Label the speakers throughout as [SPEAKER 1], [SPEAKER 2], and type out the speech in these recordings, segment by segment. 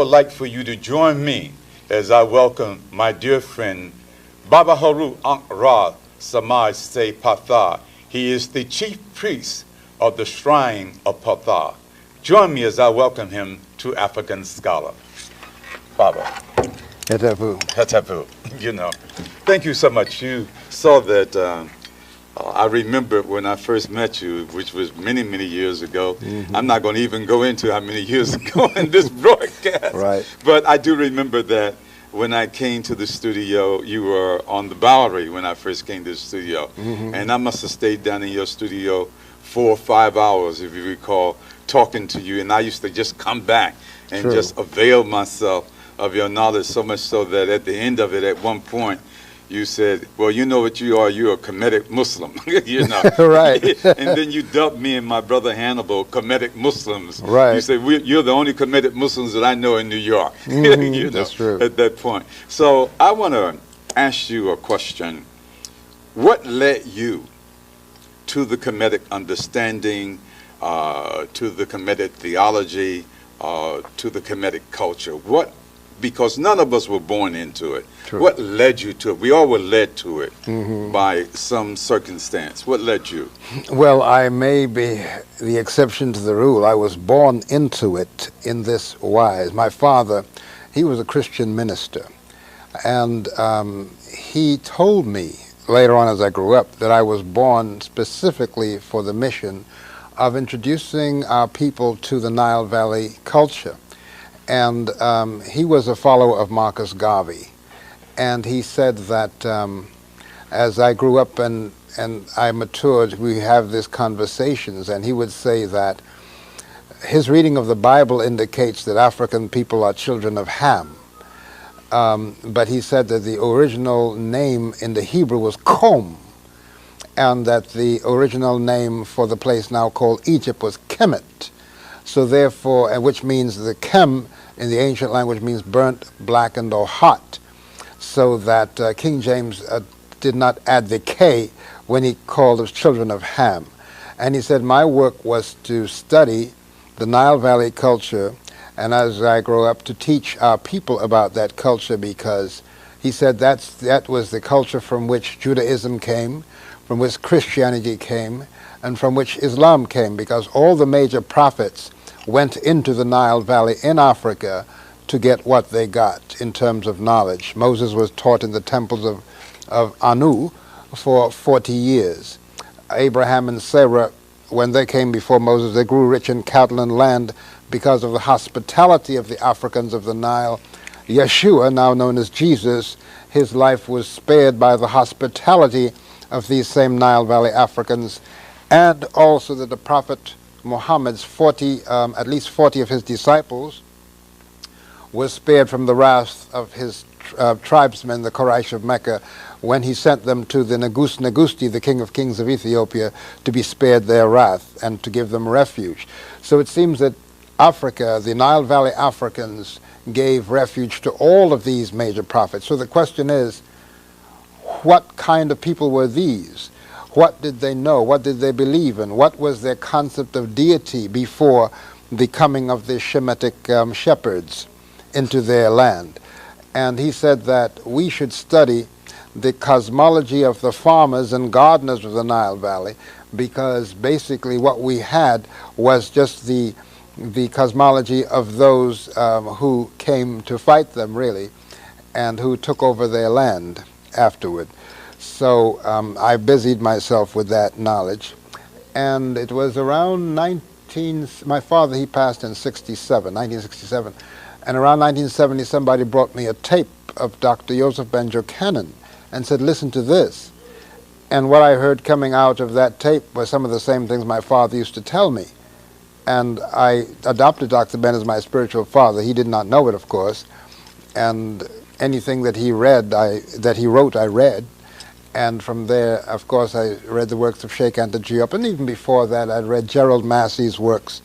[SPEAKER 1] would like for you to join me as I welcome my dear friend, Baba Heru Ankh Ra Samaj Se Patha. He is the chief priest of the Shrine of Patha. Join me as I welcome him to African Scholar. Baba.
[SPEAKER 2] Hetapu.
[SPEAKER 1] Hetapu. You know, thank you so much. You saw that. I remember when I first met you, which was many, many years ago. Mm-hmm. I'm not going to even go into how many years ago in this broadcast.
[SPEAKER 2] Right.
[SPEAKER 1] But I do remember that when I came to the studio, you were on the Bowery when I first came to the studio. Mm-hmm. And I must have stayed down in your studio 4 or 5 hours, if you recall, talking to you. And I used to just come back and
[SPEAKER 2] True.
[SPEAKER 1] just avail myself of your knowledge, so much so that at the end of it, at one point, you said, well, you know what you are, you're a Kemetic Muslim, you know.
[SPEAKER 2] Right.
[SPEAKER 1] And then you dubbed me and my brother Hannibal Kemetic Muslims.
[SPEAKER 2] Right.
[SPEAKER 1] You said, you're the only Kemetic Muslims that I know in New York.
[SPEAKER 2] Mm-hmm.
[SPEAKER 1] You know,
[SPEAKER 2] that's true.
[SPEAKER 1] At that point. So I want to ask you a question. What led you to the Kemetic understanding, to the Kemetic theology, to the Kemetic culture? Because none of us were born into it. True. What led you to it? We all were led to it by some circumstance. What led you?
[SPEAKER 2] Well, I may be the exception to the rule. I was born into it in this wise. My father, he was a Christian minister. And he told me later on as I grew up that I was born specifically for the mission of introducing our people to the Nile Valley culture. And he was a follower of Marcus Garvey. And he said that as I grew up and I matured, we have these conversations, and he would say that his reading of the Bible indicates that African people are children of Ham. But he said that the original name in the Hebrew was Com, and that the original name for the place now called Egypt was Kemet. So therefore, which means the Kem in the ancient language means burnt, blackened, or hot. So that King James did not add the K when he called us children of Ham. And he said my work was to study the Nile Valley culture, and as I grow up to teach our people about that culture, because he said that was the culture from which Judaism came, from which Christianity came, and from which Islam came, because all the major prophets went into the Nile Valley in Africa to get what they got in terms of knowledge. Moses was taught in the temples of Anu for 40 years. Abraham and Sarah, when they came before Moses, they grew rich in cattle and land because of the hospitality of the Africans of the Nile. Yeshua, now known as Jesus, his life was spared by the hospitality of these same Nile Valley Africans, and also that the Prophet Muhammad's at least 40 of his disciples was spared from the wrath of his tribesmen, the Quraysh of Mecca, when he sent them to the Negusti, the king of kings of Ethiopia, to be spared their wrath and to give them refuge. So it seems that Africa, the Nile Valley Africans, gave refuge to all of these major prophets. So the question is, what kind of people were these? What did they know? What did they believe in? What was their concept of deity before the coming of the Kemetic shepherds into their land? And he said that we should study the cosmology of the farmers and gardeners of the Nile Valley, because basically what we had was just the cosmology of those who came to fight them, really, and who took over their land afterward. So I busied myself with that knowledge, and it was around my father, he passed in 1967, and around 1970 somebody brought me a tape of Dr. Joseph Ben-Jochannan and said, listen to this. And what I heard coming out of that tape was some of the same things my father used to tell me. And I adopted Dr. Ben as my spiritual father. He did not know it, of course, and anything that he read, that he wrote, I read. And from there, of course, I read the works of Sheikh Anta Diop, and even before that, I'd read Gerald Massey's works,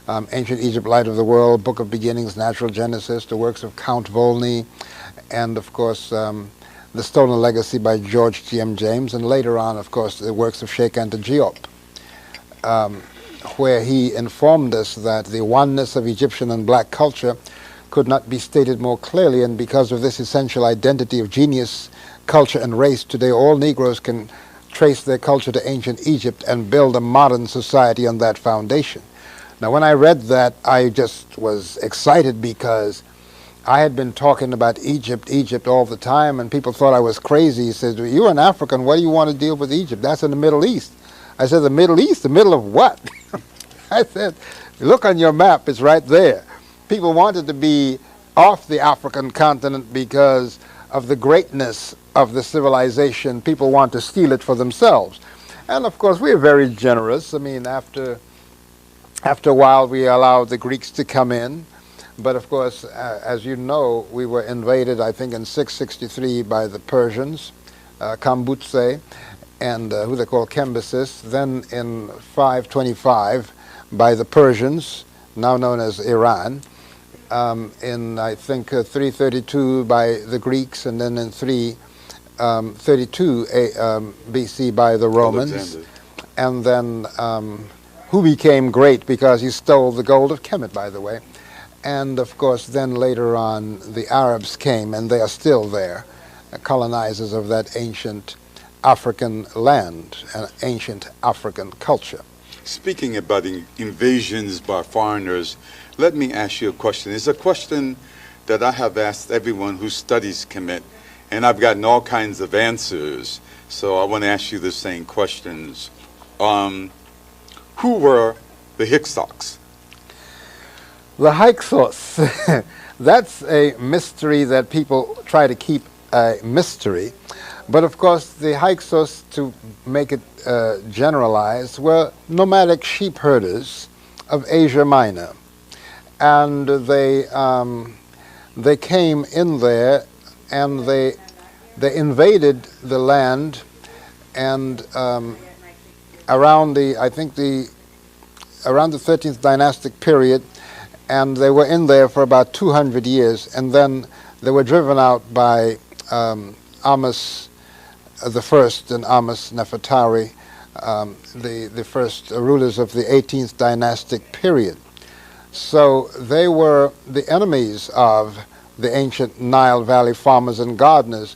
[SPEAKER 2] Ancient Egypt, Light of the World, Book of Beginnings, Natural Genesis, the works of Count Volney, and of course, The Stolen Legacy by George G.M. James, and later on, of course, the works of Sheikh Anta Diop, where he informed us that the oneness of Egyptian and black culture could not be stated more clearly, and because of this essential identity of genius, culture, and race, today all Negroes can trace their culture to ancient Egypt and build a modern society on that foundation. Now, when I read that, I just was excited because I had been talking about Egypt, Egypt all the time, and people thought I was crazy. He said, "You're an African, what do you want to deal with Egypt? That's in the Middle East." I said, "The Middle East? The middle of what?" I said, "Look on your map, it's right there." People wanted to be off the African continent because of the greatness of the civilization. People want to steal it for themselves. And of course, we are very generous. I mean, after a while, we allowed the Greeks to come in. But of course, as you know, we were invaded, I think, in 663 by the Persians, Kambutse, and who they call Cambyses. Then in 525 by the Persians, now known as Iran. In, I think, 332 by the Greeks, and then in 332 BC by the Romans. And then who became great because he stole the gold of Kemet, by the way. And of course, then later on, the Arabs came, and they are still there, colonizers of that ancient African land, an ancient African culture.
[SPEAKER 1] Speaking about invasions by foreigners, let me ask you a question. It's a question that I have asked everyone who studies Kemet, and I've gotten all kinds of answers. So I want to ask you the same questions. Who were the Hyksos?
[SPEAKER 2] The Hyksos, that's a mystery that people try to keep a mystery. But of course, the Hyksos, to make it generalized, were nomadic sheep herders of Asia Minor. And they came in there, and they invaded the land, and around the, I think around the 13th dynastic period, and they were in there for about 200 years, and then they were driven out by Amos the First and Amos Nefertari, the first rulers of the 18th dynastic period. So they were the enemies of the ancient Nile Valley farmers and gardeners,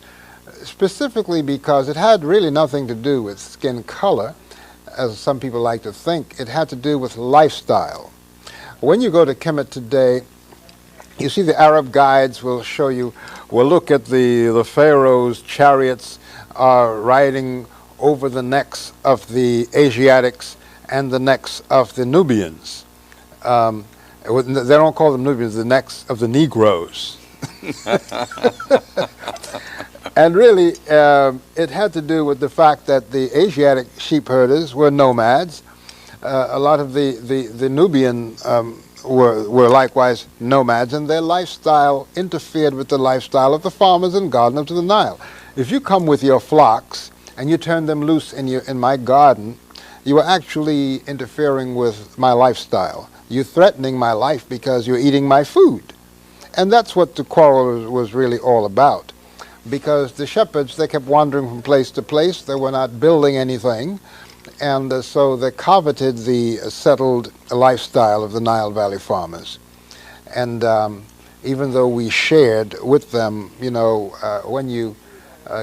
[SPEAKER 2] specifically because it had really nothing to do with skin color, as some people like to think. It had to do with lifestyle. When you go to Kemet today, you see the Arab guides will show you, will look at the pharaoh's chariots riding over the necks of the Asiatics and the necks of the Nubians. They don't call them Nubians, the necks of the Negroes. And really, it had to do with the fact that the Asiatic sheep herders were nomads. A lot of the Nubian were likewise nomads, and their lifestyle interfered with the lifestyle of the farmers and gardeners of the Nile. If you come with your flocks and you turn them loose in my garden, you are actually interfering with my lifestyle. You're threatening my life because you're eating my food. And that's what the quarrel was really all about. Because the shepherds, they kept wandering from place to place. They were not building anything. And so they coveted the settled lifestyle of the Nile Valley farmers. And even though we shared with them, you know, when you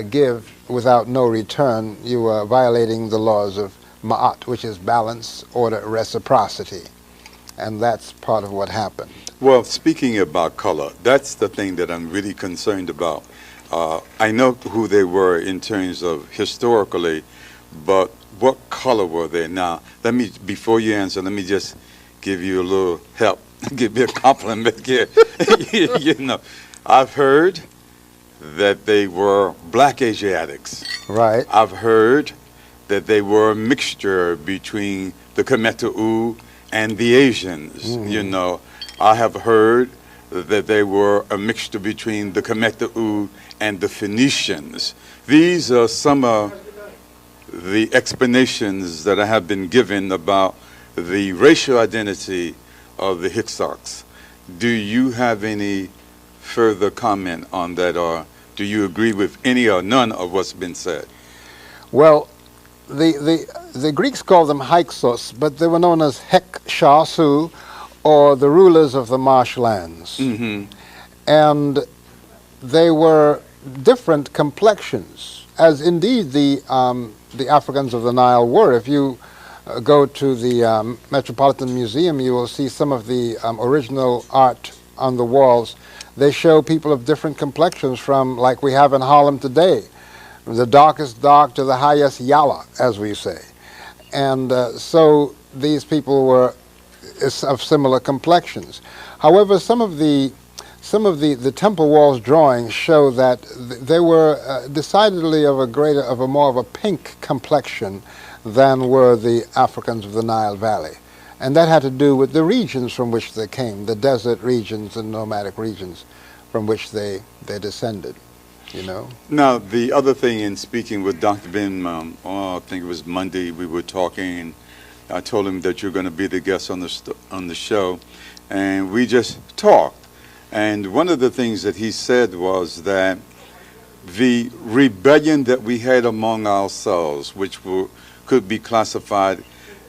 [SPEAKER 2] give without no return, you are violating the laws of Ma'at, which is balance, order, reciprocity. And that's part of what happened.
[SPEAKER 1] Well, speaking about color, that's the thing that I'm really concerned about. I know who they were in terms of historically, but what color were they? Now, before you answer, let me just give you a little help, give you a compliment here. You know, I've heard that they were black Asiatics.
[SPEAKER 2] Right.
[SPEAKER 1] I've heard that they were a mixture between the Kemetic and the Asians. You know, I have heard that they were a mixture between the Kemetic and the Phoenicians. These are some of the explanations that I have been given about the racial identity of the Hyksos. Do you have any further comment on that, or do you agree with any or none of what's been said?
[SPEAKER 2] Well, the Greeks called them Hyksos, but they were known as Hek-Shasu, or the rulers of the marshlands. and they were different complexions, as indeed the Africans of the Nile were. If you go to the Metropolitan Museum, you will see some of the original art on the walls. They show people of different complexions, from like we have in Harlem today, the darkest dark to the highest yellow, as we say. And so these people were of similar complexions. However, some of the temple walls drawings show that they were decidedly of more of a pink complexion than were the Africans of the Nile Valley. And that had to do with the regions from which they came, the desert regions and nomadic regions from which they descended, you know.
[SPEAKER 1] Now, the other thing, in speaking with Dr. Ben, I think it was Monday, we were talking, and I told him that you're going to be the guest on the show, and we just talked. And one of the things that he said was that the rebellion that we had among ourselves, which could be classified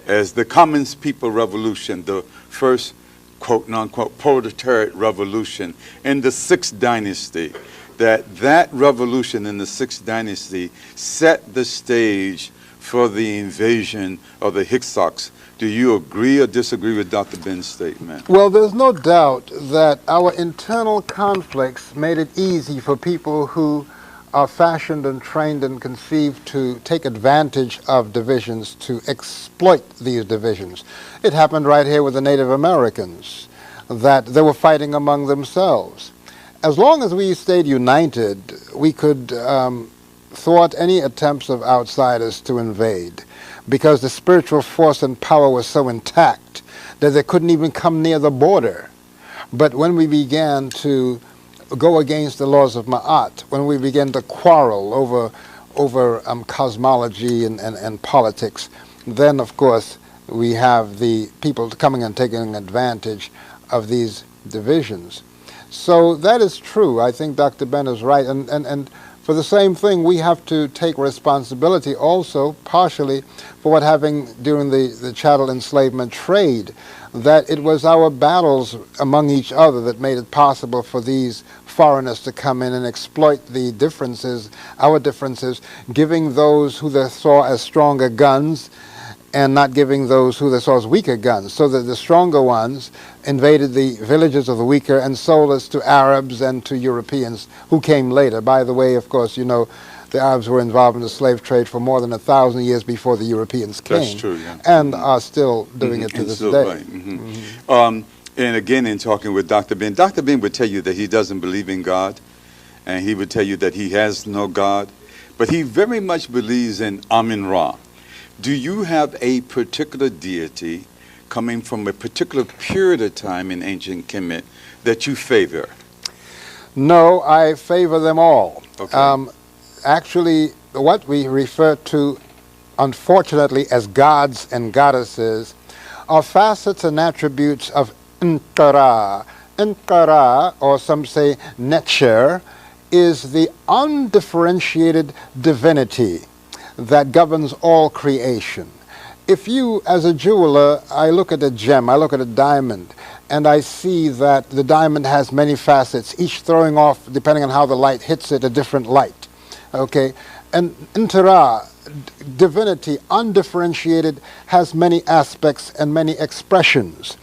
[SPEAKER 1] as the Common People Revolution, the first quote-unquote proletariat revolution in the 6th dynasty, that revolution in the 6th dynasty set the stage for the invasion of the Hyksos. Do you agree or disagree with Dr. Ben's statement?
[SPEAKER 2] Well, there's no doubt that our internal conflicts made it easy for people who are fashioned and trained and conceived to take advantage of divisions, to exploit these divisions. It happened right here with the Native Americans, that they were fighting among themselves. As long as we stayed united, we could thwart any attempts of outsiders to invade, because the spiritual force and power was so intact that they couldn't even come near the border. But when we began to go against the laws of Ma'at, when we began to quarrel over cosmology and politics, then of course we have the people coming and taking advantage of these divisions. So that is true. I think Dr. Ben is right. And for the same thing, we have to take responsibility also, partially, for what happened during the chattel enslavement trade, that it was our battles among each other that made it possible for these foreigners to come in and exploit the differences, our differences, giving those who they saw as stronger guns and not giving those who they saw as weaker guns, so that the stronger ones invaded the villages of the weaker and sold us to Arabs and to Europeans who came later. By the way, of course, you know, the Arabs were involved in the slave trade for more than 1,000 years before the Europeans came.
[SPEAKER 1] That's true, yeah.
[SPEAKER 2] And are still doing it to this day.
[SPEAKER 1] Right. And again, in talking with Dr. Ben would tell you that he doesn't believe in God, and he would tell you that he has no God, but he very much believes in Amun-Ra. Do you have a particular deity coming from a particular period of time in ancient Kemet that you favor?
[SPEAKER 2] No, I favor them all.
[SPEAKER 1] Okay.
[SPEAKER 2] Actually, what we refer to, unfortunately, as gods and goddesses are facets and attributes of Nkara. Nkara, or some say Netcher, is the undifferentiated divinity that governs all creation. If you, as a jeweler, I look at a gem, I look at a diamond, and I see that the diamond has many facets, each throwing off, depending on how the light hits it, a different light. Okay? And Ntara, divinity, undifferentiated, has many aspects and many expressions.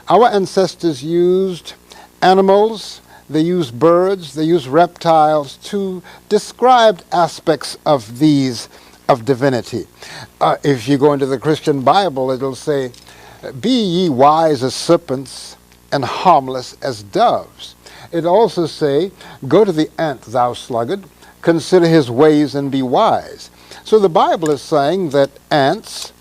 [SPEAKER 2] Our ancestors used animals, they used birds, they used reptiles to describe aspects of these, of divinity. If you go into the Christian Bible, it'll say, "Be ye wise as serpents and harmless as doves." It also say, "Go to the ant, thou sluggard, consider his ways and be wise." So the Bible is saying that ants,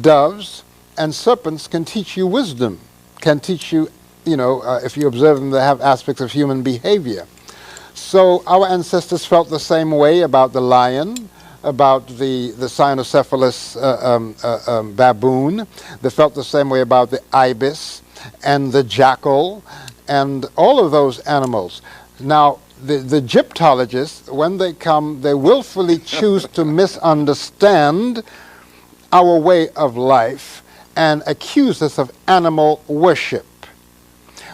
[SPEAKER 2] doves, and serpents can teach you wisdom, can teach you, if you observe them, they have aspects of human behavior. So our ancestors felt the same way about the lion, about the cynocephalous baboon. They felt the same way about the ibis and the jackal and all of those animals. Now, the Egyptologists, when they come, they willfully choose to misunderstand our way of life and accuse us of animal worship.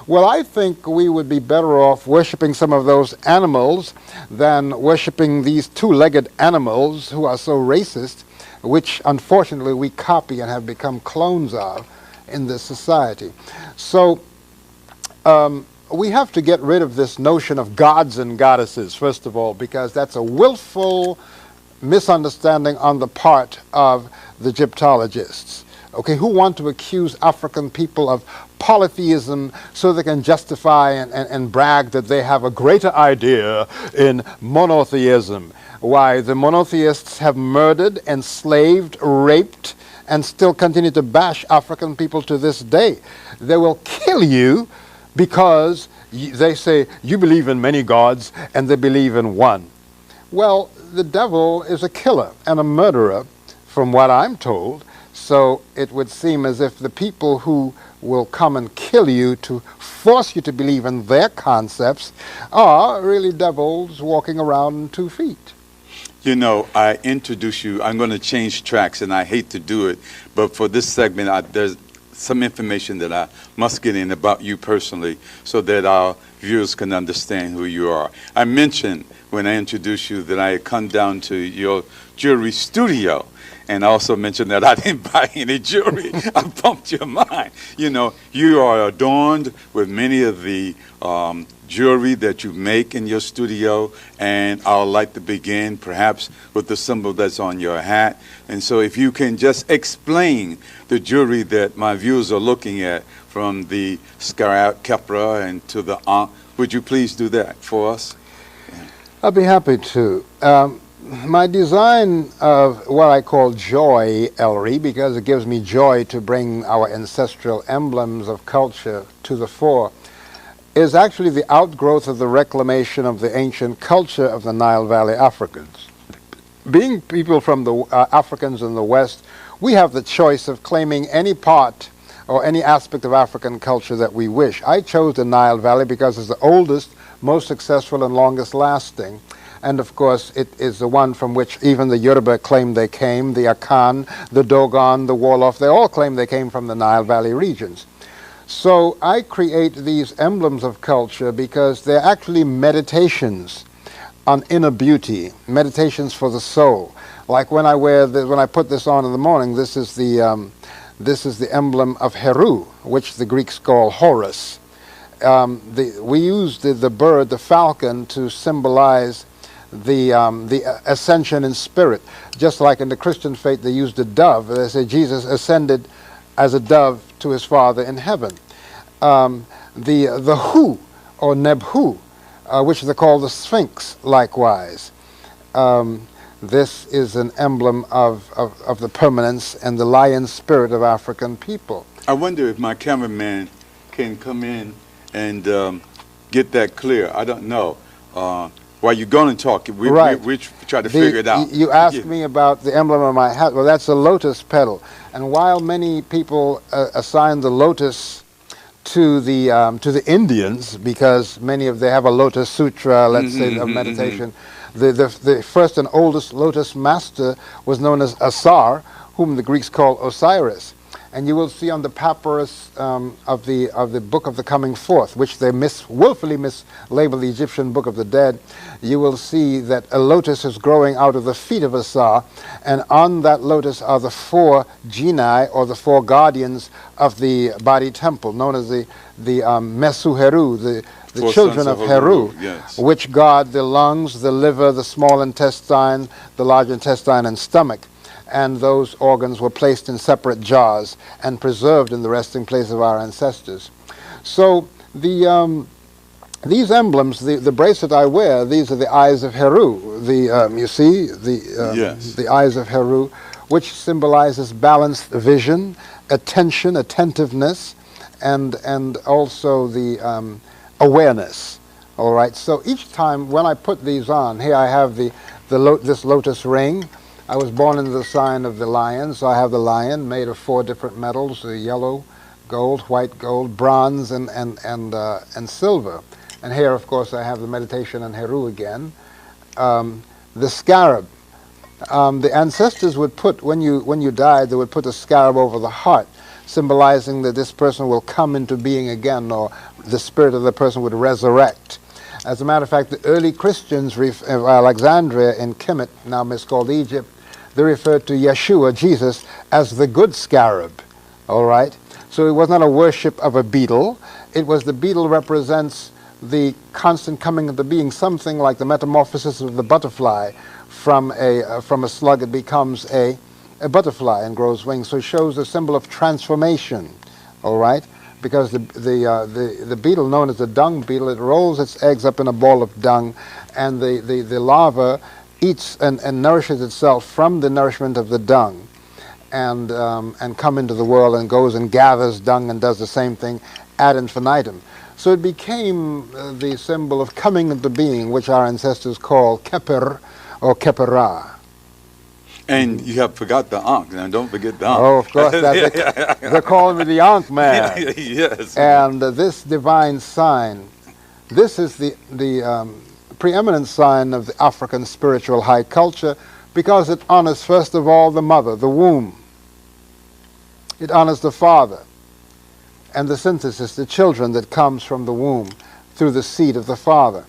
[SPEAKER 2] Well, I think we would be better off worshiping some of those animals than worshiping these two-legged animals who are so racist, which unfortunately we copy and have become clones of in this society. So we have to get rid of this notion of gods and goddesses, first of all, because that's a willful misunderstanding on the part of the Egyptologists, okay, who want to accuse African people of polytheism so they can justify and brag that they have a greater idea in monotheism. Why, the monotheists have murdered, enslaved, raped, and still continue to bash African people to this day. They will kill you because they say you believe in many gods and they believe in one. Well, the devil is a killer and a murderer, from what I'm told, so it would seem as if the people who will come and kill you to force you to believe in their concepts are really devils walking around on 2 feet.
[SPEAKER 1] You know, I introduce you, I'm going to change tracks, and I hate to do it, but for this segment, there's some information that I must get in about you personally so that our viewers can understand who you are. I mentioned when I introduced you that I had come down to your jewelry studio, and I also mentioned that I didn't buy any jewelry. I bumped your mind. You know, you are adorned with many of the jewelry that you make in your studio, and I would like to begin perhaps with the symbol that's on your hat. And so if you can just explain the jewelry that my viewers are looking at, from the scarab kepra and to the ankh, would you please do that for us?
[SPEAKER 2] I'll be happy to. My design of what I call joy ellery, because it gives me joy to bring our ancestral emblems of culture to the fore, is actually the outgrowth of the reclamation of the ancient culture of the Nile Valley Africans. Being people from the Africans in the West, we have the choice of claiming any part or any aspect of African culture that we wish. I chose the Nile Valley because it's the oldest, most successful, and longest lasting. And of course, it is the one from which even the Yoruba claim they came, the Akan, the Dogon, the Wolof, they all claim they came from the Nile Valley regions. So I create these emblems of culture because they're actually meditations on inner beauty, meditations for the soul. Like when I when I put this on in the morning, this is the emblem of Heru, which the Greeks call Horus. We use the bird, the falcon, to symbolize the ascension in spirit. Just like in the Christian faith, they use the dove. They say Jesus ascended as a dove to his Father in heaven. The Hu, or Nebhu, which they call the Sphinx, likewise. This is an emblem of the permanence and the lion spirit of African people.
[SPEAKER 1] I wonder if my cameraman can come in and get that clear. I don't know. While you're going to talk, we try to figure it out.
[SPEAKER 2] You asked me about the emblem of my hat. Well, that's a lotus petal. And while many people assign the lotus to the Indians, because many of they have a lotus sutra, let's say, of meditation, the first and oldest lotus master was known as Asar, whom the Greeks call Osiris. And you will see on the papyrus of the Book of the Coming Forth, which they willfully mislabel the Egyptian Book of the Dead, you will see that a lotus is growing out of the feet of Asar, and on that lotus are the 4 genii, or the 4 guardians of the body temple, known as the Mesu Heru, the children of Heru,
[SPEAKER 1] yes,
[SPEAKER 2] which guard the lungs, the liver, the small intestine, the large intestine, and stomach. And those organs were placed in separate jars and preserved in the resting place of our ancestors. So these emblems, the bracelet I wear, these are the eyes of Heru. You see
[SPEAKER 1] yes,
[SPEAKER 2] the eyes of Heru, which symbolizes balanced vision, attention, attentiveness, and also the awareness. All right. So each time when I put these on, here I have this lotus ring. I was born into the sign of the lion, so I have the lion made of 4 different metals: yellow, gold, white gold, bronze, and silver. And here, of course, I have the meditation on Heru again. The scarab. The ancestors would put, when you died, they would put a scarab over the heart, symbolizing that this person will come into being again, or the spirit of the person would resurrect. As a matter of fact, the early Christians of Alexandria in Kemet, now miscalled Egypt, they referred to Yeshua, Jesus, as the good scarab. All right? So it was not a worship of a beetle. It was the beetle represents the constant coming into being, something like the metamorphosis of the butterfly. From a slug it becomes a butterfly and grows wings. So it shows a symbol of transformation. All right? Because the beetle, known as the dung beetle, it rolls its eggs up in a ball of dung, and the larva eats and nourishes itself from the nourishment of the dung, and come into the world and goes and gathers dung and does the same thing ad infinitum. So it became the symbol of coming into being, which our ancestors called Keper or Keperah.
[SPEAKER 1] And you have forgot the Ankh. Now, don't forget the Ankh.
[SPEAKER 2] Oh, of course. They're calling me the Ankh man.
[SPEAKER 1] Yes.
[SPEAKER 2] And this divine sign, this is the preeminent sign of the African spiritual high culture, because it honors, first of all, the mother, the womb. It honors the father and the synthesis, the children that comes from the womb through the seed of the father.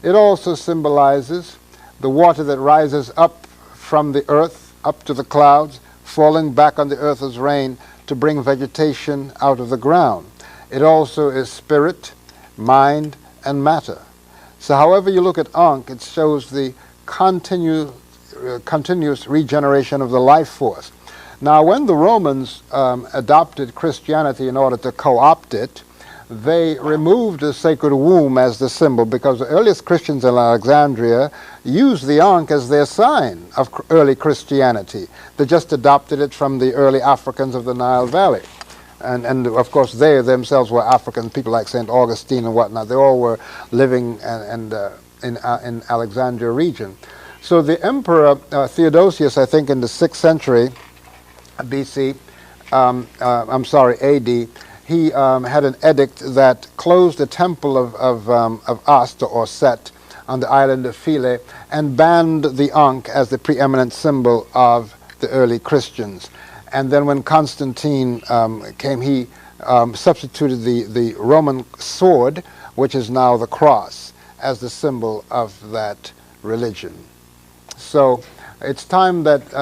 [SPEAKER 2] It also symbolizes the water that rises up from the earth, up to the clouds, falling back on the earth as rain to bring vegetation out of the ground. It also is spirit, mind, and matter. So however you look at Ankh, it shows the continuous regeneration of the life force. Now, when the Romans adopted Christianity in order to co-opt it, they removed the sacred womb as the symbol, because the earliest Christians in Alexandria used the Ankh as their sign of early Christianity. They just adopted it from the early Africans of the Nile Valley. And of course, they themselves were African, people like St. Augustine and whatnot. They all were living in Alexandria region. So the Emperor Theodosius, I think in the 6th century BC, AD, he had an edict that closed the temple of Ast or Set on the island of Philae and banned the Ankh as the preeminent symbol of the early Christians. And then when Constantine came, he substituted the Roman sword, which is now the cross, as the symbol of that religion. So it's time that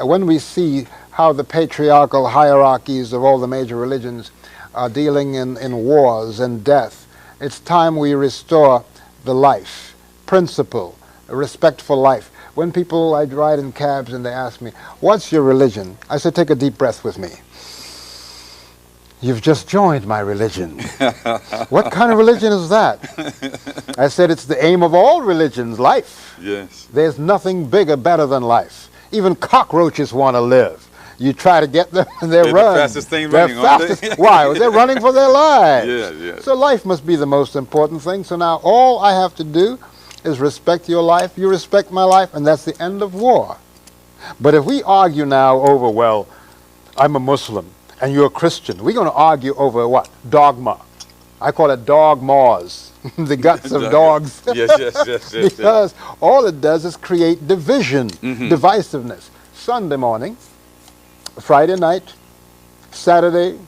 [SPEAKER 2] when we see how the patriarchal hierarchies of all the major religions are dealing in wars and death, it's time we restore the life principle, a respectful life. When people, I ride in cabs and they ask me, what's your religion? I say, take a deep breath with me. You've just joined my religion. What kind of religion is that? I said, it's the aim of all religions, life.
[SPEAKER 1] Yes.
[SPEAKER 2] There's nothing bigger, better than life. Even cockroaches want to live. You try to get them, they're
[SPEAKER 1] the
[SPEAKER 2] run.
[SPEAKER 1] fastest thing running,
[SPEAKER 2] they're fastest. Why? They're running for their lives.
[SPEAKER 1] Yeah, yeah.
[SPEAKER 2] So life must be the most important thing. So now all I have to do is respect your life, you respect my life, and that's the end of war. But if we argue now over, well, I'm a Muslim and you're a Christian, we're going to argue over what? Dogma. I call it dog maws, the guts of dogs.
[SPEAKER 1] Yes.
[SPEAKER 2] Because all it does is create division, divisiveness. Sunday morning, Friday night, Saturday,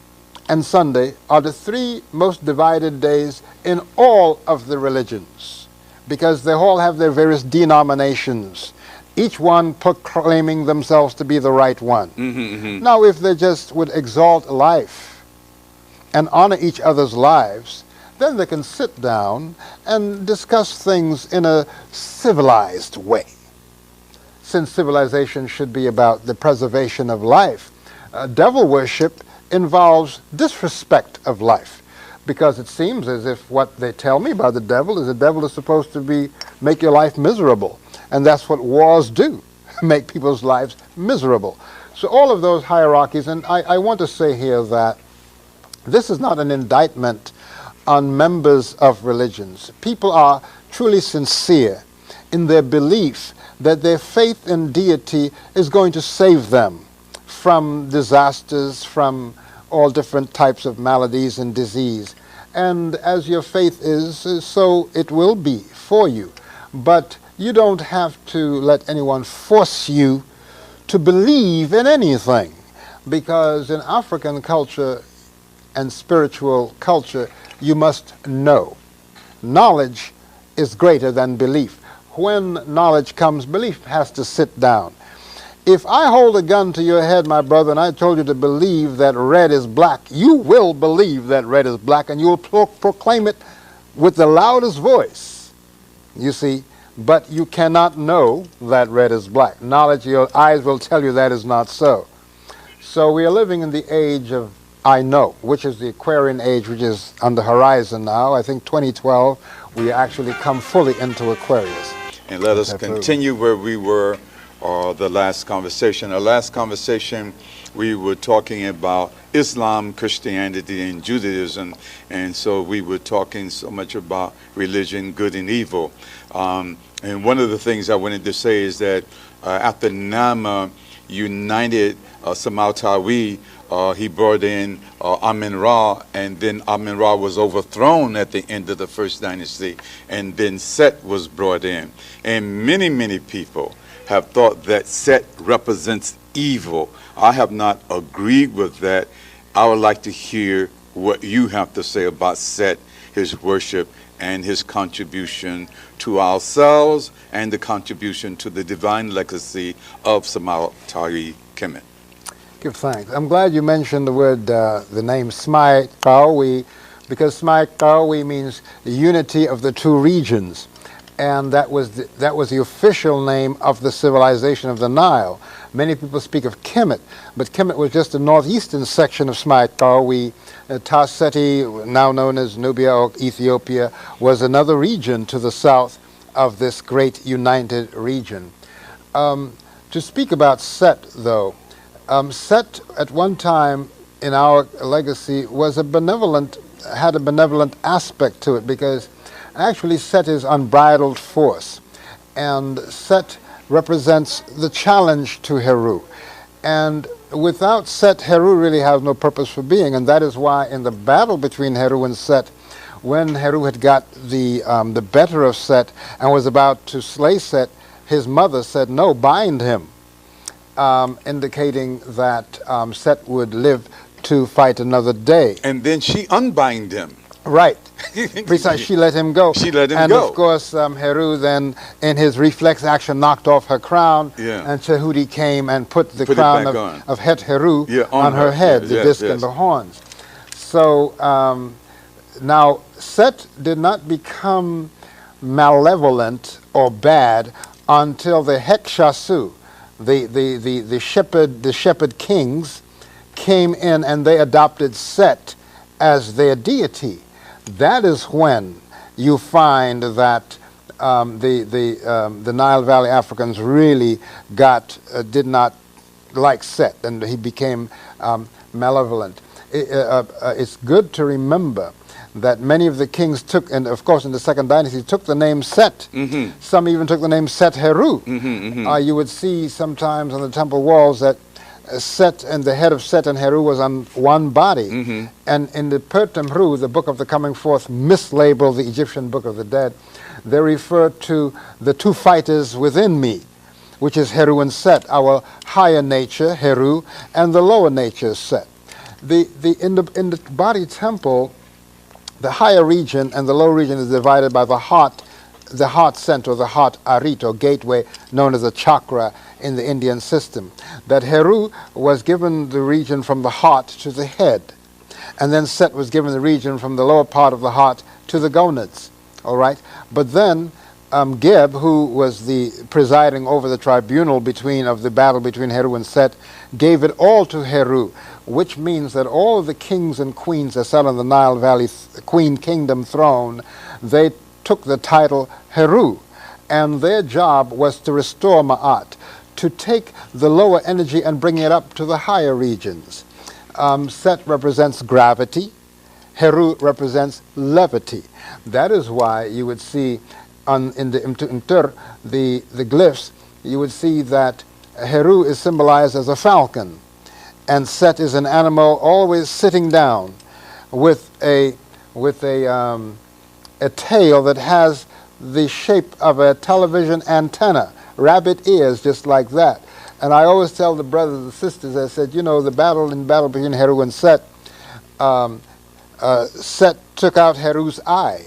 [SPEAKER 2] and Sunday are the 3 most divided days in all of the religions, because they all have their various denominations, each one proclaiming themselves to be the right one. Now, if they just would exalt life and honor each other's lives, then they can sit down and discuss things in a civilized way. Since civilization should be about the preservation of life, devil worship involves disrespect of life, because it seems as if what they tell me about the devil is supposed to make your life miserable, and that's what wars do, make people's lives miserable. So all of those hierarchies, and I want to say here that this is not an indictment on members of religions. People are truly sincere in their belief that their faith in deity is going to save them from disasters, from all different types of maladies and disease. And as your faith is, so it will be for you. But you don't have to let anyone force you to believe in anything. because in African culture and spiritual culture, you must know. Knowledge is greater than belief. When knowledge comes, belief has to sit down. If I hold a gun to your head, my brother, and I told you to believe that red is black, you will believe that red is black, and you will proclaim it with the loudest voice, you see, but you cannot know that red is black. Knowledge, your eyes will tell you that is not so. So we are living in the age of I know, which is the Aquarian age, which is on the horizon now. I think 2012, we actually come fully into Aquarius.
[SPEAKER 1] And let us continue where we were the last conversation. Our last conversation, we were talking about Islam, Christianity, and Judaism, and so we were talking so much about religion, good and evil. And one of the things I wanted to say is that after Nama united Samatawi, he brought in Amin-Ra, and then Amin-Ra was overthrown at the end of the first dynasty, and then Set was brought in. And many, many people have thought that Set represents evil. I have not agreed with that. I would like to hear what you have to say about Set, his worship, and his contribution to ourselves, and the contribution to the divine legacy of Samatawi Kemet.
[SPEAKER 2] Give thanks. I'm glad you mentioned the word, the name Smai Kawi, because Smai Kawi means the unity of the two regions. And that was the official name of the civilization of the Nile. Many people speak of Kemet, but Kemet was just the northeastern section of Smai Kawi. Tarseti, now known as Nubia or Ethiopia, was another region to the south of this great united region. To speak about Set, though, Set at one time in our legacy was had a benevolent aspect to it, because actually Set is unbridled force, and Set represents the challenge to Heru. And without Set, Heru really has no purpose for being, and that is why in the battle between Heru and Set, when Heru had got the better of Set and was about to slay Set, his mother said, "No, bind him," indicating that Set would live to fight another day.
[SPEAKER 1] And then she unbind him.
[SPEAKER 2] Right. Precisely, she let him go.
[SPEAKER 1] She let him
[SPEAKER 2] and
[SPEAKER 1] go.
[SPEAKER 2] And of course, Heru then, in his reflex action, knocked off her crown.
[SPEAKER 1] Yeah.
[SPEAKER 2] And Tahuti came and put the crown of Het Heru on her head, the disc and the horns. So now, Set did not become malevolent or bad until the Hekshasu, the shepherd kings, came in and they adopted Set as their deity. That is when you find that the Nile Valley Africans really did not like Set, and he became malevolent. It's good to remember that many of the kings took, and of course in the second dynasty, took the name Set. Mm-hmm. Some even took the name Set Heru. Mm-hmm, mm-hmm. You would see sometimes on the temple walls that Set and the head of Set and Heru was on one body. Mm-hmm. And in the Pertemru, the book of the coming forth, mislabeled the Egyptian book of the dead, they refer to the two fighters within me, which is Heru and Set, our higher nature, Heru, and the lower nature, Set. In the body temple, the higher region and the lower region is divided by the heart center, the heart arit, or gateway, known as a chakra in the Indian system. That Heru was given the region from the heart to the head, and then Set was given the region from the lower part of the heart to the gonads. All right, but then Geb, who was the presiding over the tribunal of the battle between Heru and Set, gave it all to Heru, which means that all of the kings and queens that sat on the Nile Valley Queen Kingdom throne, they took the title Heru, and their job was to restore Ma'at, to take the lower energy and bring it up to the higher regions. Set represents gravity, Heru represents levity. That is why you would see in the glyphs, you would see that Heru is symbolized as a falcon, and Set is an animal always sitting down with a tail that has the shape of a television antenna, rabbit ears, just like that. And I always tell the brothers and sisters, I said, you know, the battle between Heru and Set, Set took out Heru's eye,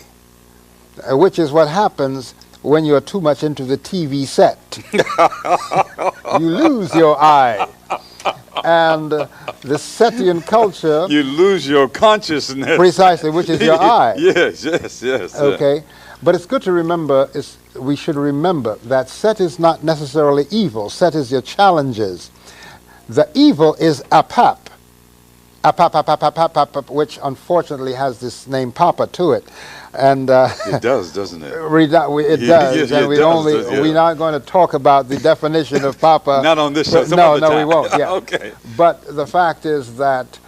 [SPEAKER 2] which is what happens when you're too much into the TV set. You lose your eye. And the Setian culture...
[SPEAKER 1] You lose your consciousness.
[SPEAKER 2] Precisely, which is your eye.
[SPEAKER 1] Yes.
[SPEAKER 2] Okay. But it's good to remember, we should remember that Set is not necessarily evil. Set is your challenges. The evil is Apap. Apap, which unfortunately has this name Papa to it. And
[SPEAKER 1] it does, doesn't it?
[SPEAKER 2] It does, and we're not going to talk about the definition of Papa.
[SPEAKER 1] Not on this show.
[SPEAKER 2] No, we won't. Yeah.
[SPEAKER 1] Okay.
[SPEAKER 2] But the fact is that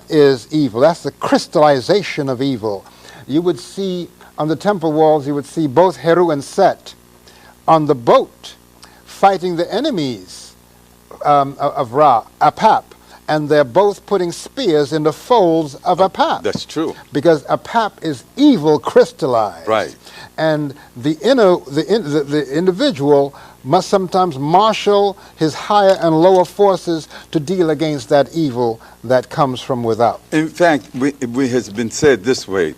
[SPEAKER 2] is evil. That's the crystallization of evil. You would see on the temple walls, you would see both Heru and Set on the boat fighting the enemies of Ra, Apap. And they're both putting spears in the folds of Apap.
[SPEAKER 1] That's true.
[SPEAKER 2] Because Apap is evil crystallized.
[SPEAKER 1] Right.
[SPEAKER 2] And the individual must sometimes marshal his higher and lower forces to deal against that evil that comes from without.
[SPEAKER 1] In fact, it has been said this way,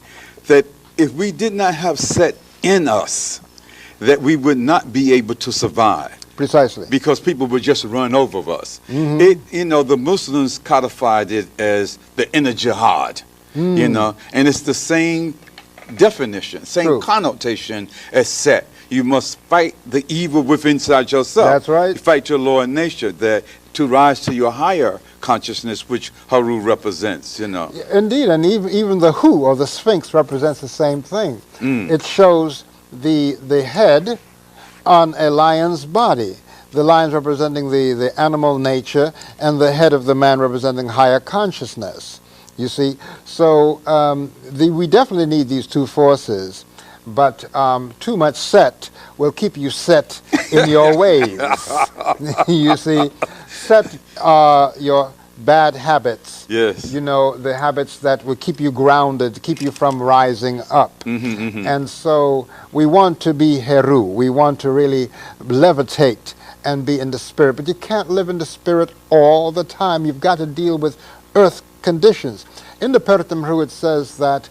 [SPEAKER 1] that if we did not have Set in us, that we would not be able to survive.
[SPEAKER 2] Precisely.
[SPEAKER 1] Because people would just run over us.
[SPEAKER 2] Mm-hmm.
[SPEAKER 1] The Muslims codified it as the inner jihad, and it's the same definition, same connotation as Set. You must fight the evil within inside yourself.
[SPEAKER 2] That's right.
[SPEAKER 1] You fight your lower nature to rise to your higher consciousness, which Heru represents,
[SPEAKER 2] Indeed, and even the Hu, or the Sphinx, represents the same thing. It shows the head on a lion's body. The lion representing the animal nature, and the head of the man representing higher consciousness. You see, so we definitely need these two forces, but too much Set will keep you set in your ways. You see, Set your bad habits.
[SPEAKER 1] Yes.
[SPEAKER 2] The habits that will keep you grounded, keep you from rising up. And so we want to be Heru. We want to really levitate and be in the spirit. But you can't live in the spirit all the time. You've got to deal with earth conditions. In the Pertem Heru it says that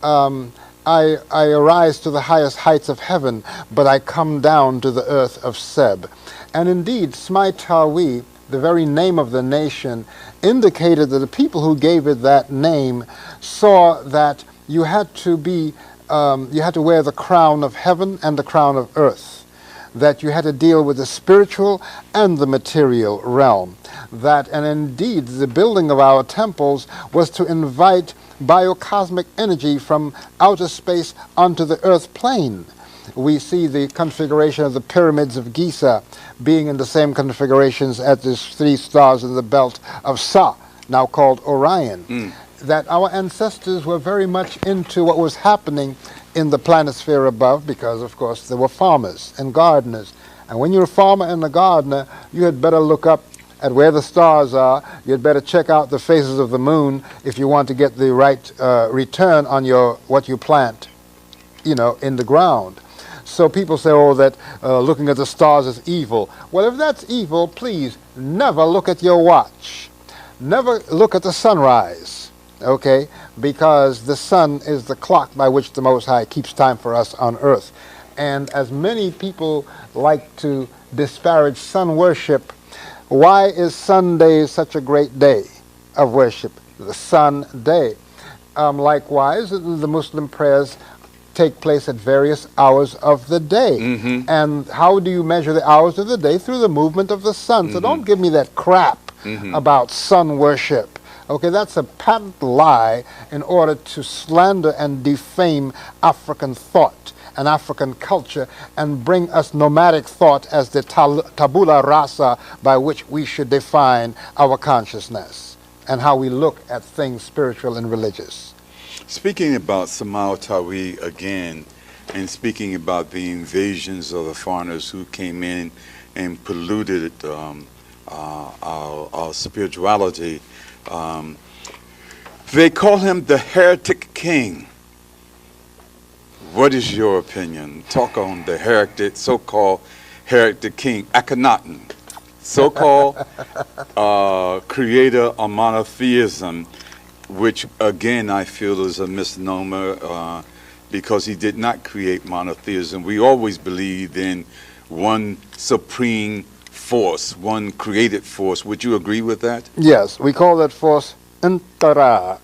[SPEAKER 2] I arise to the highest heights of heaven, but I come down to the earth of Seb. And indeed, Smai-Tawi, the very name of the nation, indicated that the people who gave it that name saw that you had to wear the crown of heaven and the crown of earth, that you had to deal with the spiritual and the material realm, and indeed the building of our temples was to invite biocosmic energy from outer space onto the earth plane. We see the configuration of the pyramids of Giza being in the same configurations as the 3 stars in the belt of Sa, now called Orion. That our ancestors were very much into what was happening in the planisphere above, because of course there were farmers and gardeners. And when you're a farmer and a gardener, you had better look up at where the stars are. You'd better check out the phases of the moon if you want to get the right return on what you plant, in the ground. So people say, that looking at the stars is evil. Well, if that's evil, please never look at your watch. Never look at the sunrise, okay? Because the sun is the clock by which the Most High keeps time for us on earth. And as many people like to disparage sun worship, why is Sunday such a great day of worship? The sun day. Likewise, the Muslim prayers take place at various hours of the day. And how do you measure the hours of the day? Through the movement of the sun. So don't give me that crap about sun worship. Okay, that's a patent lie in order to slander and defame African thought and African culture and bring us nomadic thought as the tabula rasa by which we should define our consciousness and how we look at things spiritual and religious.
[SPEAKER 1] Speaking about Smai-Tawi again, and speaking about the invasions of the foreigners who came in and polluted our spirituality, they call him the heretic king. What is your opinion? Talk on the heretic, so-called heretic king, Akhenaten. so-called creator of monotheism, which again I feel is a misnomer because he did not create monotheism. We always believed in one supreme force, one created force. Would you agree with that?
[SPEAKER 2] Yes, we call that force Nkara,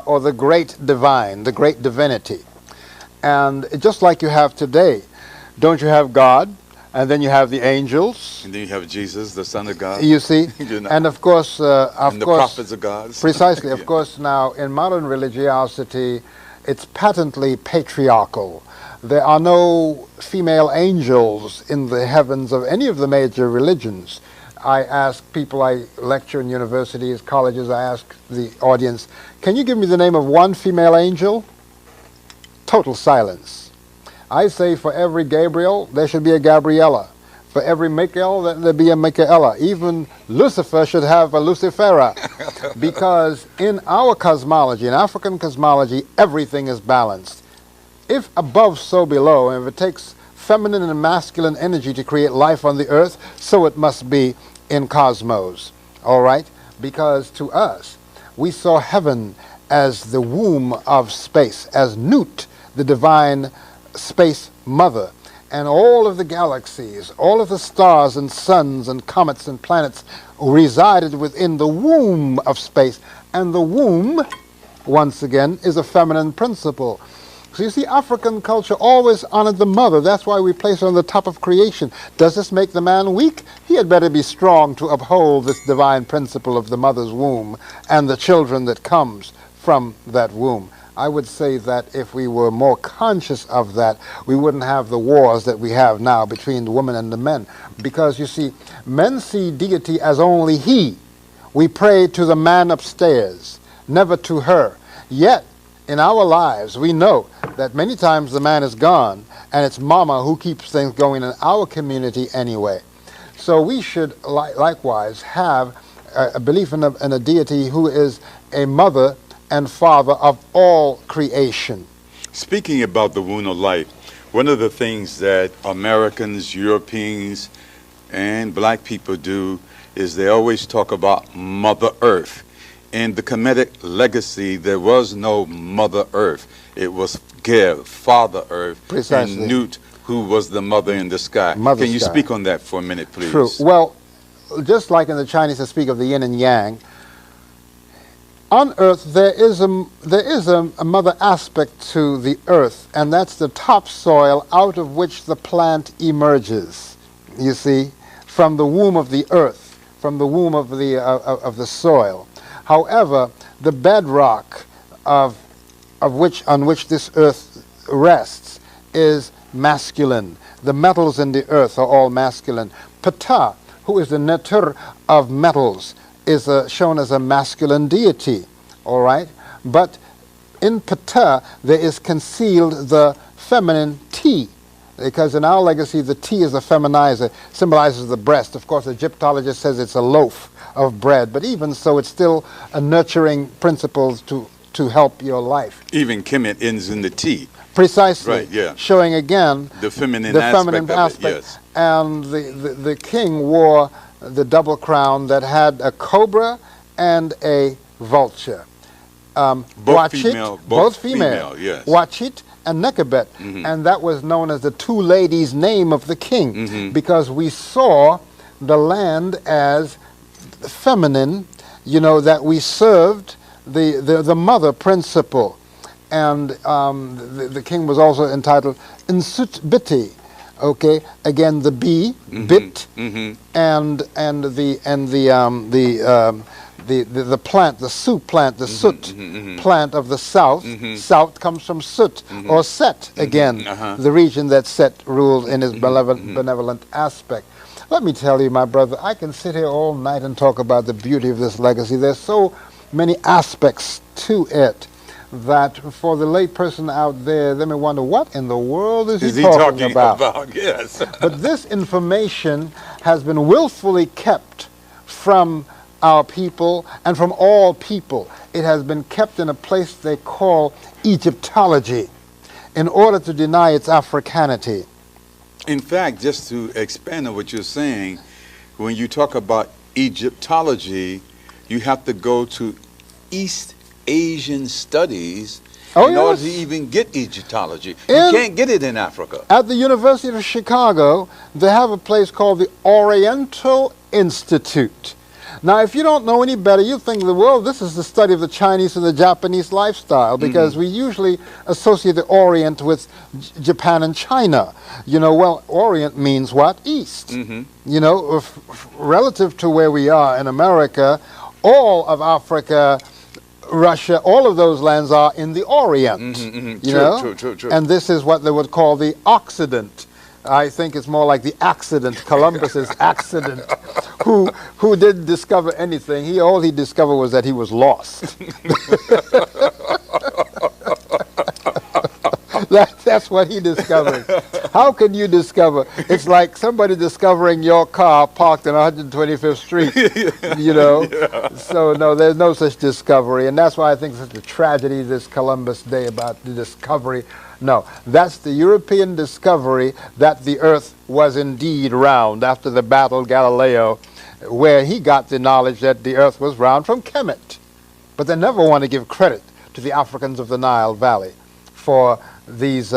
[SPEAKER 2] or the great divine, the great divinity. And just like you have today, don't you have God, and then you have the angels,
[SPEAKER 1] And then you have Jesus, the Son of God.
[SPEAKER 2] you see, and of course,
[SPEAKER 1] and the prophets of God.
[SPEAKER 2] precisely, of
[SPEAKER 1] Yeah.
[SPEAKER 2] course, now in modern religiosity, it's patently patriarchal. There are no female angels in the heavens of any of the major religions. I ask people, I lecture in universities, colleges, I ask the audience, can you give me the name of one female angel? Total silence. I say for every Gabriel, there should be a Gabriella. For every Michael, there be a Michaela. Even Lucifer should have a Lucifera. Because in our cosmology, in African cosmology, everything is balanced. If above, so below, and if it takes feminine and masculine energy to create life on the earth, so it must be in cosmos. All right? Because to us, we saw heaven as the womb of space, as Nut, the divine space mother. And all of the galaxies, all of the stars and suns and comets and planets resided within the womb of space. And the womb, once again, is a feminine principle. So you see, African culture always honored the mother. That's why we place her on the top of creation. Does this make the man weak? He had better be strong to uphold this divine principle of the mother's womb and the children that comes from that womb. I would say that if we were more conscious of that, we wouldn't have the wars that we have now between the women and the men. Because you see, men see deity as only he. We pray to the man upstairs, never to her. Yet, in our lives, we know that many times the man is gone, and it's mama who keeps things going in our community anyway. So we should likewise have a belief in a deity who is a mother and father of all creation.
[SPEAKER 1] Speaking about the womb of life, one of the things that Americans, Europeans, and black people do is they always talk about Mother Earth. In the Kemetic legacy, there was no Mother Earth. It was Ger, Father Earth,
[SPEAKER 2] Precisely.
[SPEAKER 1] and Nut, who was the mother in the sky.
[SPEAKER 2] Mother
[SPEAKER 1] Can you
[SPEAKER 2] sky.
[SPEAKER 1] speak on that for a minute, please?
[SPEAKER 2] True. Well, just like in the Chinese they speak of the yin and yang, on earth there is a mother aspect to the earth, and that's the topsoil out of which the plant emerges, you see, from the womb of the earth, from the womb of the soil. However, the bedrock on which this earth rests is masculine. The metals in the earth are all masculine. Ptah, who is the neter of metals, is shown as a masculine deity, all right? But in Ptah, there is concealed the feminine T, because in our legacy, the T is a feminizer, symbolizes the breast. Of course, Egyptologist says it's a loaf of bread, but even so, it's still a nurturing principle to help your life.
[SPEAKER 1] Even Kemet ends in the T.
[SPEAKER 2] Precisely.
[SPEAKER 1] Right, yeah.
[SPEAKER 2] Showing again
[SPEAKER 1] The feminine aspect of it, yes.
[SPEAKER 2] And the king wore the double crown that had a cobra and a vulture.
[SPEAKER 1] Both female, yes.
[SPEAKER 2] Wachit and Nekabet. And that was known as the two ladies' name of the king, because we saw the land as feminine, you know, that we served the mother principle. And the king was also entitled Insut Biti, okay, again the bee, bit, and the plant, the su plant, the soot plant of the south. South comes from Sut, or Set, again, the region that Set ruled in his benevolent aspect. Let me tell you, my brother, I can sit here all night and talk about the beauty of this legacy. There's so many aspects to it that for the lay person out there, they may wonder, what in the world is he talking about?
[SPEAKER 1] Yes.
[SPEAKER 2] But this information has been willfully kept from our people and from all people. It has been kept in a place they call Egyptology in order to deny its Africanity.
[SPEAKER 1] In fact, just to expand on what you're saying, when you talk about Egyptology, you have to go to East Asian studies in order to even get Egyptology. You can't get it in Africa.
[SPEAKER 2] At the University of Chicago, they have a place called the Oriental Institute. Now, if you don't know any better, you think, well, this is the study of the Chinese and the Japanese lifestyle, because we usually associate the Orient with Japan and China. You know, well, Orient means what? East. You know, relative to where we are in America, all of Africa, Russia, all of those lands are in the Orient. You know?
[SPEAKER 1] True.
[SPEAKER 2] And this is what they would call the Occident. I think it's more like the accident, Columbus's accident, who didn't discover anything. All he discovered was that he was lost. That's what he discovered. How can you discover? It's like somebody discovering your car parked on 125th Street, you know?
[SPEAKER 1] Yeah.
[SPEAKER 2] So, no, there's no such discovery. And that's why I think it's such a tragedy, this Columbus Day, about the discovery. No, that's the European discovery that the earth was indeed round after the battle Galileo, where he got the knowledge that the earth was round from Kemet. But they never want to give credit to the Africans of the Nile Valley for this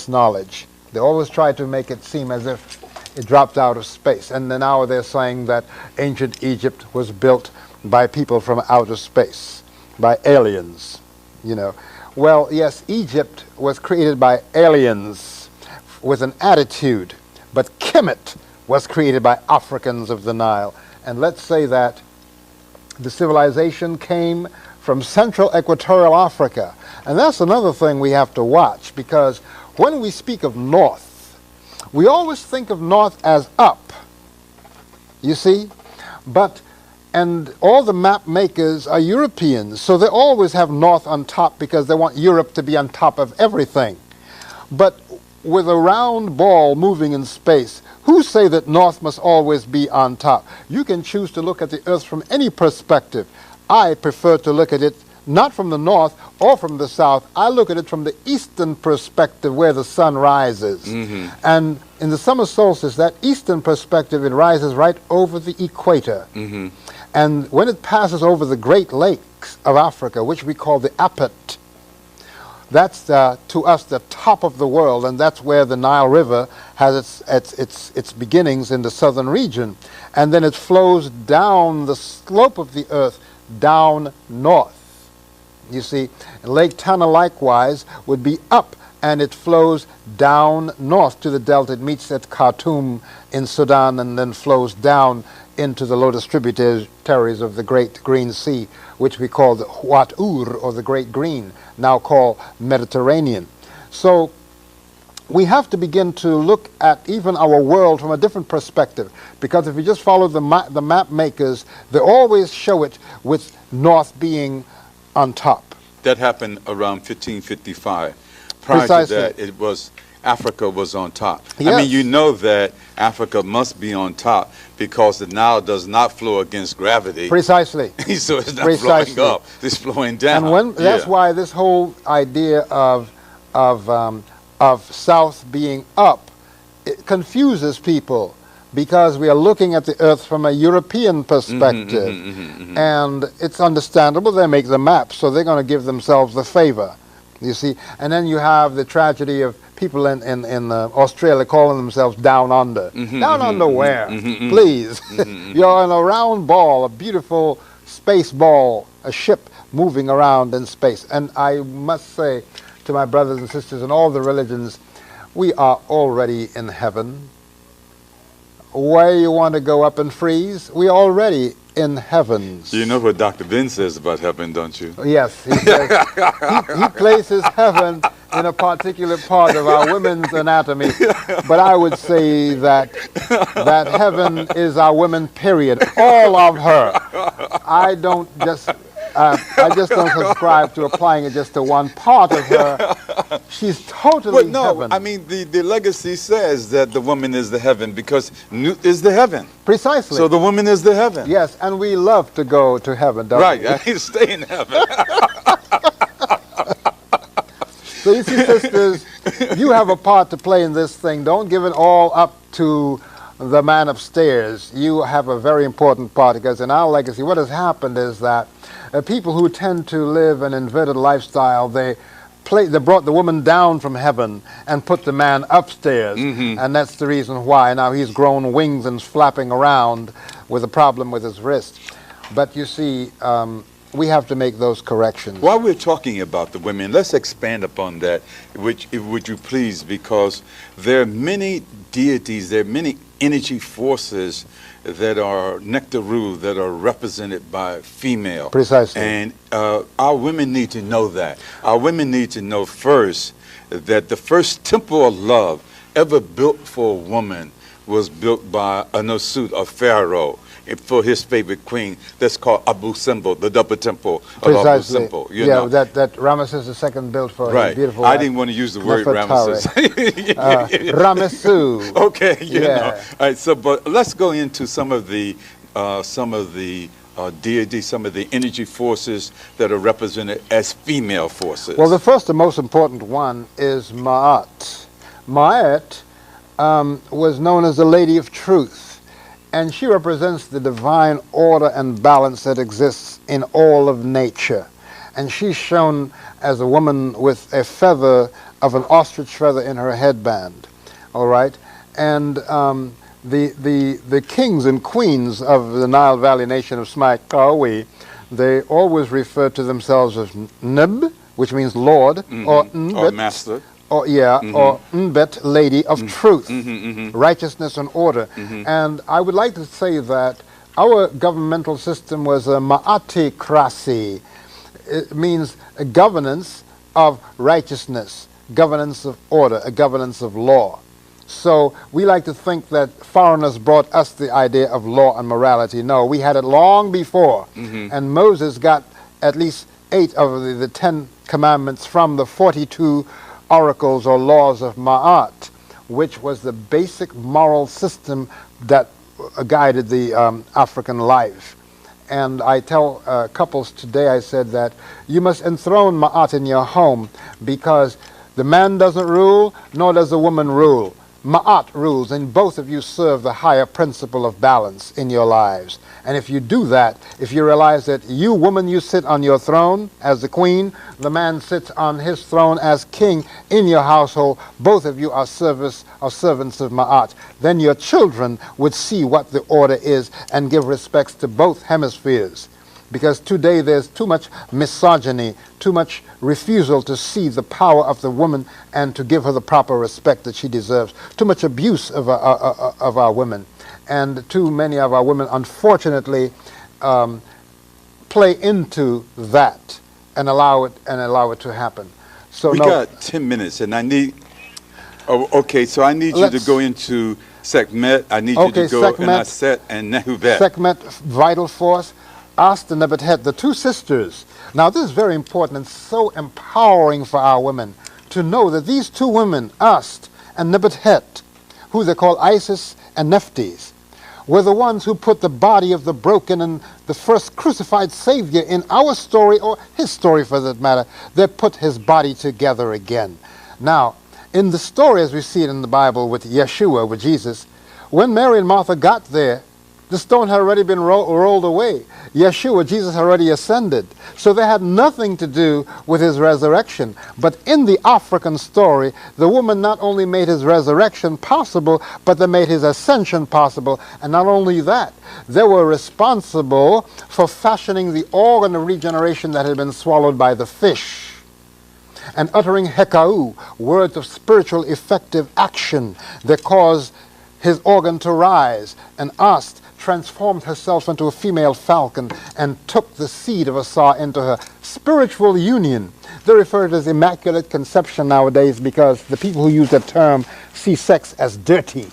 [SPEAKER 2] knowledge. They always try to make it seem as if it dropped out of space. And then now they're saying that ancient Egypt was built by people from outer space, by aliens, you know. Well, yes, Egypt was created by aliens with an attitude, but Kemet was created by Africans of the Nile. And let's say that the civilization came from Central Equatorial Africa. And that's another thing we have to watch, because when we speak of north, we always think of north as up, you see? And all the map makers are Europeans, so they always have north on top because they want Europe to be on top of everything. But with a round ball moving in space, who say that north must always be on top? You can choose to look at the earth from any perspective. I prefer to look at it not from the north or from the south. I look at it from the eastern perspective, where the sun rises. And in the summer solstice, that eastern perspective, it rises right over the equator. And when it passes over the Great Lakes of Africa, which we call the Apet, that's to us the top of the world, and that's where the Nile River has its beginnings in the southern region. And then it flows down the slope of the earth, down north. You see, Lake Tana likewise would be up, and it flows down north to the delta. It meets at Khartoum in Sudan and then flows down into the lotus tributaries of the Great Green Sea, which we call the Huat Ur, or the Great Green, now called Mediterranean. So we have to begin to look at even our world from a different perspective, because if you just follow the map makers, they always show it with north being on top.
[SPEAKER 1] That happened around 1555. Prior
[SPEAKER 2] Precisely.
[SPEAKER 1] to that, it was Africa was on top.
[SPEAKER 2] Yes.
[SPEAKER 1] I mean, you know that Africa must be on top because the Nile does not flow against gravity.
[SPEAKER 2] Precisely.
[SPEAKER 1] So it's not
[SPEAKER 2] Precisely.
[SPEAKER 1] flowing up; it's flowing down.
[SPEAKER 2] And that's why this whole idea of south being up, it confuses people, because we are looking at the earth from a European perspective. And it's understandable. They make the map, so they're going to give themselves the favor, you see. And then you have the tragedy of people in Australia calling themselves down under. Down under where? Please. You're in a round ball, a beautiful space ball, a ship moving around in space. And I must say to my brothers and sisters in all the religions, we are already in heaven. Where you want to go up and freeze? We're already in heavens.
[SPEAKER 1] You know what Dr. Ben says about heaven, don't you?
[SPEAKER 2] Yes, he says, he places heaven in a particular part of our women's anatomy, but I would say that heaven is our women, period. All of her. I just don't subscribe to applying it just to one part of her. She's totally heaven.
[SPEAKER 1] I mean, the legacy says that the woman is the heaven, because Newt is the heaven.
[SPEAKER 2] Precisely.
[SPEAKER 1] So the woman is the heaven.
[SPEAKER 2] Yes, and we love to go to heaven, don't we?
[SPEAKER 1] Right, I stay in heaven.
[SPEAKER 2] So you see, sisters, you have a part to play in this thing. Don't give it all up to the man upstairs, you have a very important part, because in our legacy, what has happened is that people who tend to live an inverted lifestyle, they brought the woman down from heaven and put the man upstairs, and that's the reason why now he's grown wings and flapping around with a problem with his wrist. But you see, we have to make those corrections.
[SPEAKER 1] While we're talking about the women, let's expand upon that, would you please, because there are many deities, there are many energy forces that are nectaru, that are represented by female.
[SPEAKER 2] Precisely.
[SPEAKER 1] And our women need to know that. Our women need to know first that the first temple of love ever built for a woman was built by a Nosut of Pharaoh for his favorite queen. That's called Abu Simbel, the double temple of Abu Simbel. You know.
[SPEAKER 2] that Ramesses II built for his beautiful
[SPEAKER 1] I didn't want to use the word Ramesses.
[SPEAKER 2] Ramesu.
[SPEAKER 1] Okay, you know. All right, so but let's go into some of the deities, some of the energy forces that are represented as female forces.
[SPEAKER 2] Well, the first and most important one is Ma'at. Ma'at was known as the Lady of Truth, and she represents the divine order and balance that exists in all of nature. And she's shown as a woman with a feather of an ostrich feather in her headband, all right? And the kings and queens of the Nile Valley nation of Smaikawi, they always refer to themselves as Nib, which means Lord, or Nbet,
[SPEAKER 1] or Master.
[SPEAKER 2] Or or Nbet, Lady of Truth, righteousness and order. And I would like to say that our governmental system was a ma'aticracy. It means a governance of righteousness, governance of order, a governance of law. So we like to think that foreigners brought us the idea of law and morality. No, we had it long before. And Moses got at least 8 of the 10 commandments from the 42 oracles or laws of Ma'at, which was the basic moral system that guided the African life. And I tell couples today, I said that you must enthrone Ma'at in your home, because the man doesn't rule, nor does the woman rule. Ma'at rules, and both of you serve the higher principle of balance in your lives. And if you do that, if you realize that you, woman, you sit on your throne as the queen, the man sits on his throne as king in your household, both of you are servants of Ma'at, then your children would see what the order is and give respects to both hemispheres. Because today there's too much misogyny, too much refusal to see the power of the woman and to give her the proper respect that she deserves. Too much abuse of our women. And too many of our women, unfortunately, play into that and allow it to happen. So
[SPEAKER 1] we got 10 minutes, and I need. Oh, okay. So I need you to go into Sekhmet. I need you to go in Aset and Nehuvet.
[SPEAKER 2] Sekhmet, vital force. Ast and Nebuchadnezzar, the two sisters. Now this is very important and so empowering for our women to know that these two women, Ast and Nebuchadnezzar, who they call Isis and Nephthys, were the ones who put the body of the broken and the first crucified Savior in our story, or his story for that matter. They put his body together again. Now, in the story as we see it in the Bible with Yeshua, with Jesus, when Mary and Martha got there, the stone had already been rolled away. Yeshua, Jesus, had already ascended. So they had nothing to do with his resurrection. But in the African story, the woman not only made his resurrection possible, but they made his ascension possible. And not only that, they were responsible for fashioning the organ of regeneration that had been swallowed by the fish, and uttering hekau, words of spiritual effective action that caused his organ to rise. And Ast transformed herself into a female falcon and took the seed of Asar into her spiritual union. They refer to it as immaculate conception nowadays because the people who use that term see sex as dirty.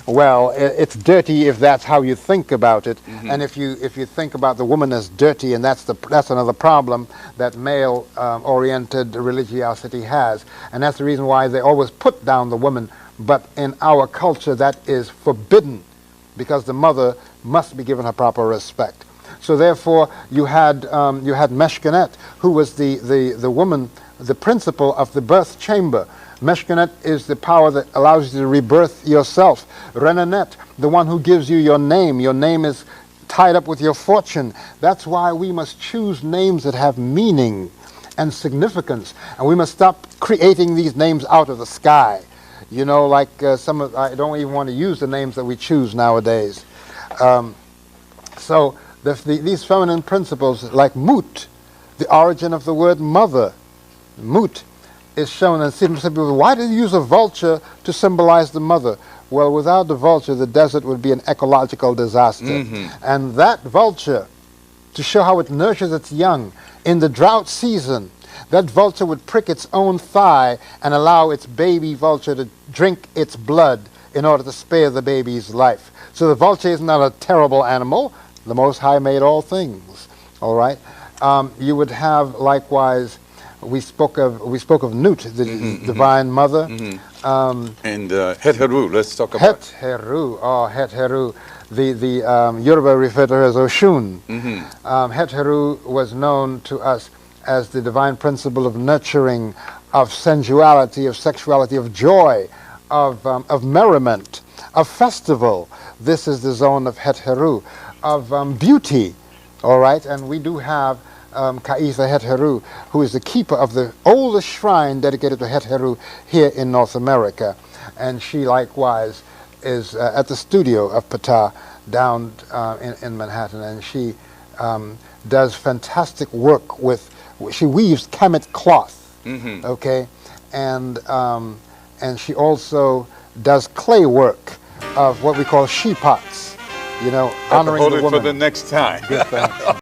[SPEAKER 2] Well, it's dirty if that's how you think about it, and if you think about the woman as dirty, and that's another problem that male oriented religiosity has, and that's the reason why they always put down the woman. But in our culture, that is forbidden, because the mother must be given her proper respect. So therefore, you had Meshkanet, who was the woman, the principal of the birth chamber. Meshkenet is the power that allows you to rebirth yourself. Renenet, the one who gives you your name. Your name is tied up with your fortune. That's why we must choose names that have meaning and significance. And we must stop creating these names out of the sky. You know, like I don't even want to use the names that we choose nowadays. So these feminine principles, like Mut, the origin of the word mother, Mut, is shown, and some people, why did you use a vulture to symbolize the mother? Well, without the vulture, the desert would be an ecological disaster. And that vulture, to show how it nurtures its young, in the drought season, that vulture would prick its own thigh and allow its baby vulture to drink its blood in order to spare the baby's life. So the vulture is not a terrible animal. The Most High made all things. All right. You would have likewise. We spoke of Nut, the Divine Mother.
[SPEAKER 1] And Het Heru, let's talk about
[SPEAKER 2] Het Heru. Oh, Het Heru. The Yoruba refer to her as Oshun. Het Heru was known to us as the divine principle of nurturing, of sensuality, of sexuality, of joy, of merriment, of festival. This is the zone of Het Heru, of beauty. All right, and we do have Kaitha Het Heru, who is the keeper of the oldest shrine dedicated to Het Heru here in North America. And she likewise is at the studio of Ptah down in Manhattan, and she does fantastic work with, she weaves Kemetic cloth, okay, and she also does clay work of what we call she pots, you know, honoring the woman.
[SPEAKER 1] For the next time.
[SPEAKER 2] Good, thanks.